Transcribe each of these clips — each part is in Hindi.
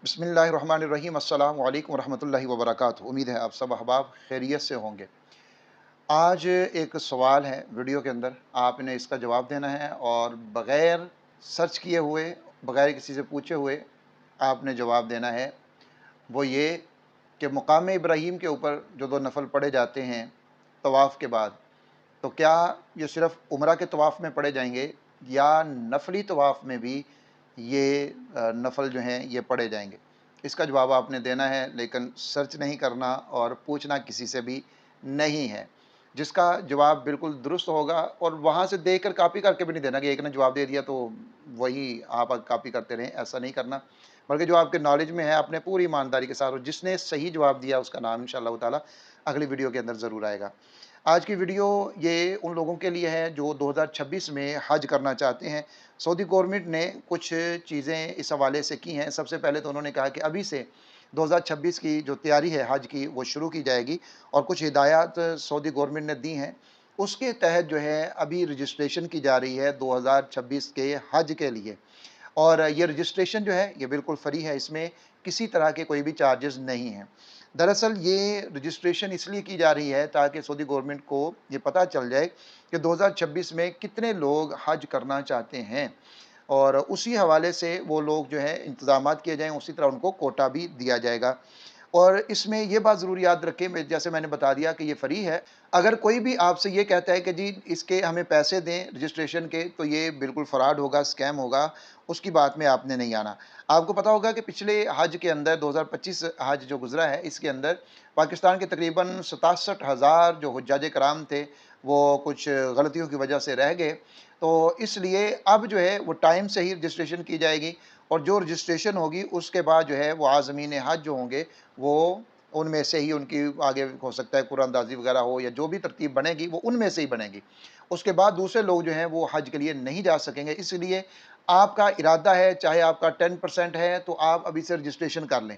बिस्मिल्लाहिर्रहमानिर्रहीम अस्सलामु अलैकुम रहमतुल्लाहि व बरकातुहू। उम्मीद है आप सब अहबाब खैरियत से होंगे। आज एक सवाल है वीडियो के अंदर, आपने इसका जवाब देना है और बग़ैर सर्च किए हुए, बग़ैर किसी से पूछे हुए आपने जवाब देना है। वो ये कि मकाम इब्राहीम के ऊपर जो 2 नफ़ल पढ़े जाते हैं तवाफ़ के बाद, तो क्या ये सिर्फ़ उम्रा के तवाफ़ में पढ़े जाएँगे या नफली तवाफ़ में भी ये नफ़ल जो हैं ये पढ़े जाएँगे? इसका जवाब आपने देना है, लेकिन सर्च नहीं करना और पूछना किसी से भी नहीं है। जिसका जवाब बिल्कुल दुरुस्त होगा और वहाँ से देख कर कॉपी करके भी नहीं देना कि एक ने जवाब दे दिया तो वही आप कॉपी करते रहें, ऐसा नहीं करना। बल्कि जो आपके नॉलेज में है, आपने पूरी ईमानदारी के साथ, और जिसने सही जवाब दिया उसका नाम इंशाअल्लाह ताला अगली वीडियो के अंदर ज़रूर आएगा। आज की वीडियो ये उन लोगों के लिए है जो 2026 में हज करना चाहते हैं। सऊदी गवर्नमेंट ने कुछ चीज़ें इस हवाले से की हैं। सबसे पहले तो उन्होंने कहा कि अभी से 2026 की जो तैयारी है हज की, वो शुरू की जाएगी और कुछ हिदायत सऊदी गवर्नमेंट ने दी हैं। उसके तहत जो है अभी रजिस्ट्रेशन की जा रही है 2026 के हज के लिए। और ये रजिस्ट्रेशन जो है ये बिल्कुल फ्री है, इसमें किसी तरह के कोई भी चार्जेस नहीं हैं। दरअसल ये रजिस्ट्रेशन इसलिए की जा रही है ताकि सऊदी गवर्नमेंट को ये पता चल जाए कि 2026 में कितने लोग हज करना चाहते हैं, और उसी हवाले से वो लोग जो है इंतज़ामात किए जाएँ, उसी तरह उनको कोटा भी दिया जाएगा। और इसमें ये बात ज़रूर याद रखें, मैं जैसे मैंने बता दिया कि ये फ्री है। अगर कोई भी आपसे ये कहता है कि जी इसके हमें पैसे दें रजिस्ट्रेशन के, तो ये बिल्कुल फ्रॉड होगा, स्कैम होगा, उसकी बात में आपने नहीं आना। आपको पता होगा कि पिछले हज के अंदर 2025 हज जो गुज़रा है, इसके अंदर पाकिस्तान के तकरीबन 67,000 जो हुज्जाज कराम थे, वो कुछ गलतियों की वजह से रह गए। तो इसलिए अब जो है वो टाइम से ही रजिस्ट्रेशन की जाएगी, और जो रजिस्ट्रेशन होगी उसके बाद जो है वो आज़मीन हज जो होंगे, वो उनमें से ही उनकी आगे हो सकता है कुरानदाज़ी वगैरह हो या जो भी तरतीब बनेगी वो उनमें से ही बनेगी। उसके बाद दूसरे लोग जो हैं वो हज के लिए नहीं जा सकेंगे। इसलिए आपका इरादा है, चाहे आपका 10% है, तो आप अभी से रजिस्ट्रेशन कर लें,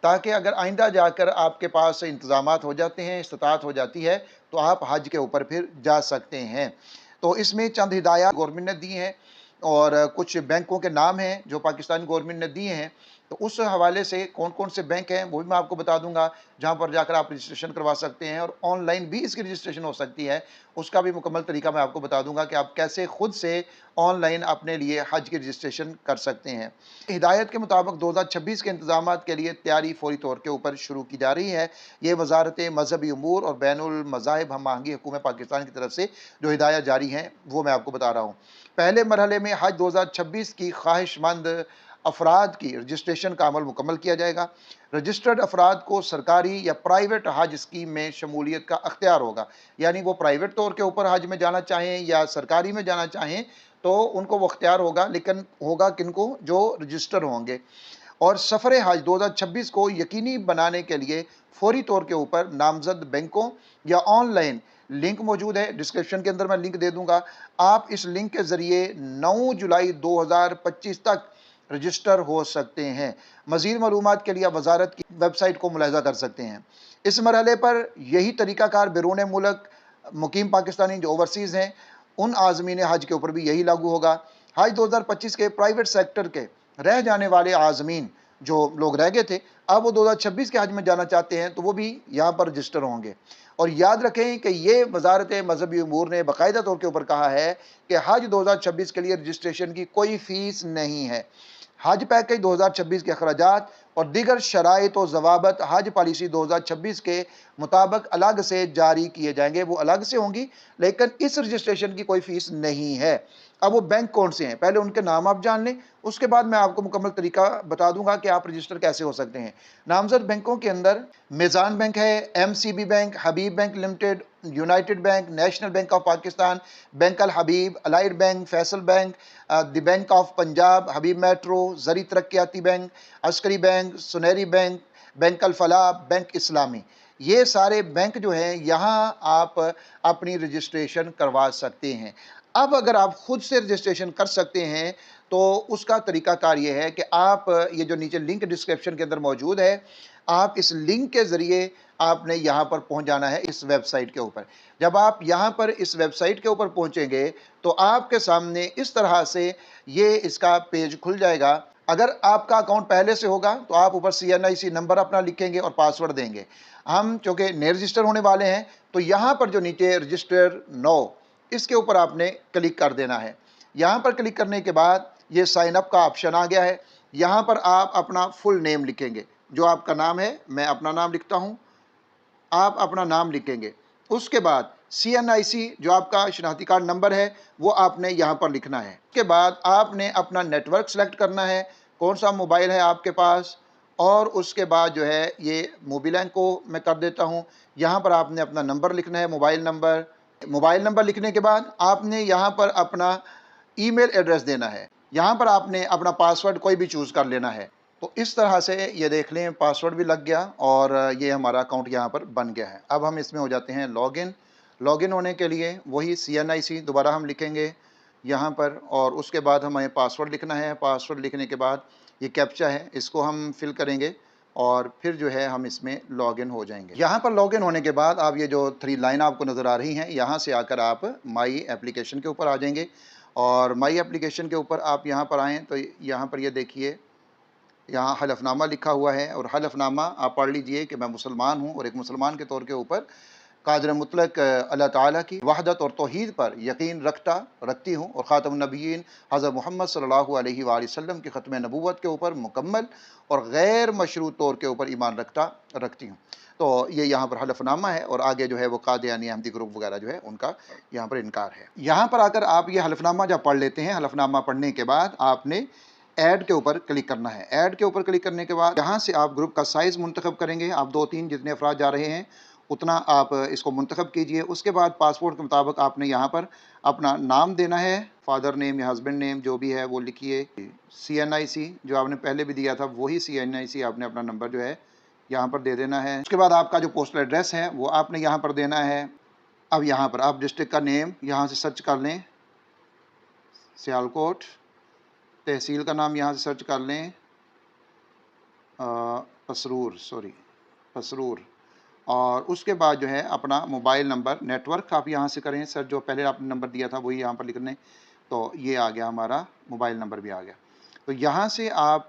ताकि अगर आइंदा जाकर आपके पास इंतज़ामात हो जाते हैं, इस्तिताअत हो जाती है, तो आप हज के ऊपर फिर जा सकते हैं। तो इसमें चंद हिदायत गवर्नमेंट ने दी हैं और कुछ बैंकों के नाम हैं जो पाकिस्तान गवर्नमेंट ने दिए हैं। तो उस हवाले से कौन-कौन से बैंक हैं वो भी मैं आपको बता दूँगा, जहाँ पर जाकर आप रजिस्ट्रेशन करवा सकते हैं, और ऑनलाइन भी इसकी रजिस्ट्रेशन हो सकती है। उसका भी मुकम्मल तरीका मैं आपको बता दूँगा कि आप कैसे खुद से ऑनलाइन अपने लिए हज की रजिस्ट्रेशन कर सकते हैं। हिदायत के मुताबिक 2026 के इंतज़ामात के लिए तैयारी फ़ौरी तौर के ऊपर शुरू की जा रही है। ये वज़ारत मज़हबी उमूर और बैनुल मज़ाहिब हम आहंगी हुकूमत पाकिस्तान की तरफ से जो हिदायत जारी हैं, वो मैं आपको बता रहा हूँ। पहले मरहले में हज 2026 की ख्वाहिशमंद अफराद की रजिस्ट्रेशन का अमल मुकम्मल किया जाएगा। रजिस्टर्ड अफराद को सरकारी या प्राइवेट हज स्कीम में शमूलियत का अख्तियार होगा। यानी वो प्राइवेट तौर के ऊपर हज में जाना चाहें या सरकारी में जाना चाहें, तो उनको वो अख्तियार होगा, लेकिन होगा किनको? जो रजिस्टर होंगे। और सफ़र हज 2026 को यकीनी बनाने के लिए फ़ौरी तौर के ऊपर नामज़द बैंकों या ऑनलाइन लिंक मौजूद है, डिस्क्रिप्शन के अंदर मैं लिंक दे दूँगा। आप इस लिंक के ज़रिए 9 जुलाई 2025 तक रजिस्टर हो सकते हैं। मज़ीद मालूमात के लिए आप वज़ारत की वेबसाइट को मुलाहिज़ा कर सकते हैं। इस मरहले पर यही तरीक़ाकार बैरून मुल्क मुकीम पाकिस्तानी जो ओवरसीज़ हैं, उन आज़मीन हज के ऊपर भी यही लागू होगा। हज 2025 के प्राइवेट सेक्टर के रह जाने वाले आज़मीन जो लोग रह गए थे, अब वो 2026 के हज में जाना चाहते हैं, तो वो भी यहाँ पर रजिस्टर होंगे। और याद रखें कि ये वज़ारत मज़हबी उमूर ने बाकायदा तौर के ऊपर कहा है कि हज 2026 के लिए रजिस्ट्रेशन की कोई फ़ीस नहीं है। हज पैकेज 2026 के अखराजात और दीगर शराइत व ज़वाबत हज पॉलिसी 2026 के मुताबिक अलग से जारी किए जाएंगे। वो अलग से होंगी, लेकिन इस रजिस्ट्रेशन की कोई फ़ीस नहीं है। अब वो बैंक कौन से हैं, पहले उनके नाम आप जान लें, उसके बाद मैं आपको मुकम्मल तरीका बता दूंगा कि आप रजिस्टर कैसे हो सकते हैं। नामजद बैंकों के अंदर मीज़ान बैंक है, MCB Bank, Habib Bank Limited, United Bank, National Bank of Pakistan, Bank Al Habib, Allied Bank, Faysal Bank, the Bank of Punjab, Habib Metro, Zarai Taraqiati Bank, Askari Bank, Soneri Bank, Bank Al Falah, Bank Islami. ये सारे बैंक जो हैं, यहाँ आप अपनी रजिस्ट्रेशन करवा सकते हैं। अब अगर आप खुद से रजिस्ट्रेशन कर सकते हैं, तो उसका तरीकाकार ये है कि आप ये जो नीचे लिंक डिस्क्रिप्शन के अंदर मौजूद है, आप इस लिंक के ज़रिए आपने यहाँ पर पहुँच जाना है, इस वेबसाइट के ऊपर। जब आप यहाँ पर इस वेबसाइट के ऊपर पहुँचेंगे, तो आपके सामने इस तरह से ये इसका पेज खुल जाएगा। अगर आपका अकाउंट पहले से होगा तो आप ऊपर CNIC नंबर अपना लिखेंगे और पासवर्ड देंगे। हम चूँकि नए रजिस्टर होने वाले हैं तो यहाँ पर जो नीचे रजिस्टर नाउ इसके ऊपर आपने क्लिक कर देना है। यहाँ पर क्लिक करने के बाद ये साइन अप का ऑप्शन आ गया है। यहाँ पर आप अपना फुल नेम लिखेंगे, जो आपका नाम है, मैं अपना नाम लिखता हूँ, आप अपना नाम लिखेंगे। उसके बाद CNIC जो आपका शनाख्ती कार्ड नंबर है वो आपने यहाँ पर लिखना है। उसके बाद आपने अपना नेटवर्क सेलेक्ट करना है, कौन सा मोबाइल है आपके पास, और उसके बाद जो है ये मोबिलैंक को मैं कर देता हूँ। यहाँ पर आपने अपना नंबर लिखना है, मोबाइल नंबर लिखने के बाद आपने यहाँ पर अपना ईमेल एड्रेस देना है। यहाँ पर आपने अपना पासवर्ड कोई भी चूज़ कर लेना है। तो इस तरह से ये देख लें पासवर्ड भी लग गया और ये हमारा अकाउंट यहाँ पर बन गया है। अब हम इसमें हो जाते हैं लॉगिन। लॉगिन होने के लिए वही CNIC दोबारा हम लिखेंगे यहाँ पर, और उसके बाद हमें पासवर्ड लिखना है। पासवर्ड लिखने के बाद ये कैप्चा है, इसको हम फिल करेंगे और फिर जो है हम इसमें लॉगिन हो जाएंगे। यहाँ पर लॉगिन होने के बाद आप ये जो 3 लाइन आपको नज़र आ रही हैं, यहाँ से आकर आप माई एप्लीकेशन के ऊपर आ जाएंगे और माई एप्लीकेशन के ऊपर आप यहाँ पर आएँ तो यहाँ पर ये देखिए, यहाँ हलफनामा लिखा हुआ है और हलफनामा आप पढ़ लीजिए कि मैं मुसलमान हूँ और एक मुसलमान के तौर के ऊपर कादिर मुतलक अल्लाह ताला की वहदत और तौहीद पर यकीन रखती हूँ और ख़ातमुन नबिय्यीन हज़रत मोहम्मद सल्लल्लाहु अलैहि वसल्लम की ख़त्म नबूवत के ऊपर मुकम्मल और गैर मशरूत तौर के ऊपर ईमान रखती हूँ। तो ये यहाँ पर हलफनामा है और आगे जो है वो कादियानी अहमदी ग्रुप वगैरह जो है उनका यहाँ पर इनकार है। यहाँ पर आकर आप ये हलफनामा जब पढ़ लेते हैं, हलफनामा पढ़ने के बाद आपने ऐड के ऊपर क्लिक करना है। ऐड के ऊपर क्लिक करने के बाद यहाँ से आप ग्रुप का साइज़ मुंतखब करेंगे। आप 2-3 जितने अफराद जा रहे हैं उतना आप इसको मुंतखब कीजिए। उसके बाद पासपोर्ट के मुताबिक आपने यहाँ पर अपना नाम देना है, फादर नेम या हस्बैंड नेम जो भी है वो लिखिए। CNIC जो आपने पहले भी दिया था वही CNIC आपने अपना नंबर जो है यहाँ पर दे देना है। उसके बाद आपका जो पोस्टल एड्रेस है वो आपने यहाँ पर देना है। अब यहाँ पर आप डिस्ट्रिक्ट का नेम यहाँ से सर्च कर लें, सियालकोट। तहसील का नाम यहाँ से सर्च कर लें, पसरूर। और उसके बाद जो है अपना मोबाइल नंबर, नेटवर्क आप यहाँ से करें सर, जो पहले आपने नंबर दिया था वही यहाँ पर लिख लें। तो ये आ गया, हमारा मोबाइल नंबर भी आ गया। तो यहाँ से आप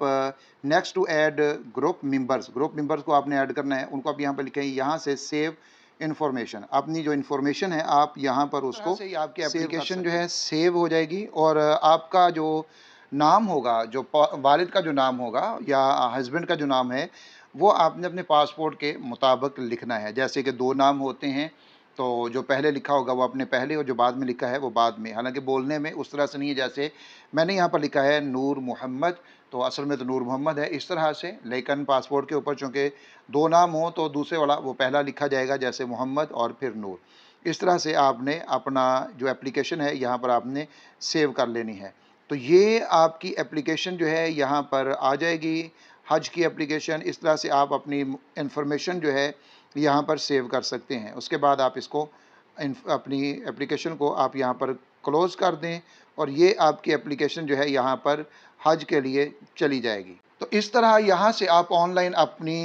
next to add group members को आपने ऐड करना है, उनको आप यहाँ पर लिखें। यहाँ से सेव इन्फॉर्मेशन, अपनी जो इन्फॉर्मेशन है आप यहाँ पर उसको से आपकी एप्लीकेशन जो है सेव हो जाएगी और आपका जो नाम होगा, जो वालिद का जो नाम होगा या हस्बैंड का जो नाम है वो आपने अपने पासपोर्ट के मुताबिक लिखना है। जैसे कि 2 नाम होते हैं तो जो पहले लिखा होगा वो आपने पहले और जो बाद में लिखा है वो बाद में। हालांकि बोलने में उस तरह से नहीं है, जैसे मैंने यहाँ पर लिखा है नूर मोहम्मद, तो असल में तो नूर मोहम्मद है इस तरह से, लेकिन पासपोर्ट के ऊपर चूँकि 2 नाम हो तो दूसरे वाला वो पहला लिखा जाएगा, जैसे मोहम्मद और फिर नूर। इस तरह से आपने अपना जो एप्लीकेशन है यहाँ पर आपने सेव कर लेनी है। तो ये आपकी एप्लीकेशन जो है यहाँ पर आ जाएगी, हज की एप्लीकेशन। इस तरह से आप अपनी इन्फॉर्मेशन जो है यहाँ पर सेव कर सकते हैं। उसके बाद आप इसको अपनी एप्लीकेशन को आप यहाँ पर क्लोज़ कर दें और ये आपकी एप्लीकेशन जो है यहाँ पर हज के लिए चली जाएगी। तो इस तरह यहाँ से आप ऑनलाइन अपनी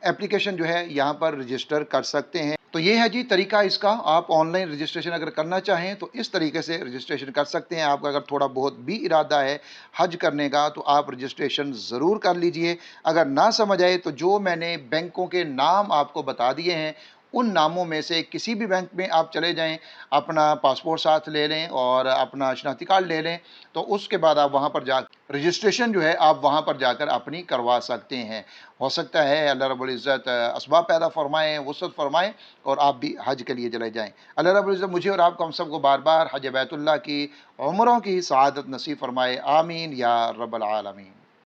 एप्लीकेशन जो है यहाँ पर रजिस्टर कर सकते हैं। तो ये है जी तरीका इसका। आप ऑनलाइन रजिस्ट्रेशन अगर करना चाहें तो इस तरीके से रजिस्ट्रेशन कर सकते हैं। आपका अगर थोड़ा बहुत भी इरादा है हज करने का तो आप रजिस्ट्रेशन ज़रूर कर लीजिए। अगर ना समझ आए तो जो मैंने बैंकों के नाम आपको बता दिए हैं उन नामों में से किसी भी बैंक में आप चले जाएं, अपना पासपोर्ट साथ ले लें और अपना शनाख्ती कार्ड ले लें, तो उसके बाद आप वहाँ पर जा रजिस्ट्रेशन जो है आप वहाँ पर जाकर अपनी करवा सकते हैं। हो सकता है अल्लाह रब्बुल इज़्ज़त असबाब पैदा फरमाएँ, वुसअत फरमाएँ और आप भी हज के लिए चले जाएँ। अल्लाह रब्बुल इज़्ज़त मुझे और आपको हम सबको बार बार हज बैतुल्लाह की उम्रों की सआदत नसीब फरमाए। आमीन या रब्बल आलमीन।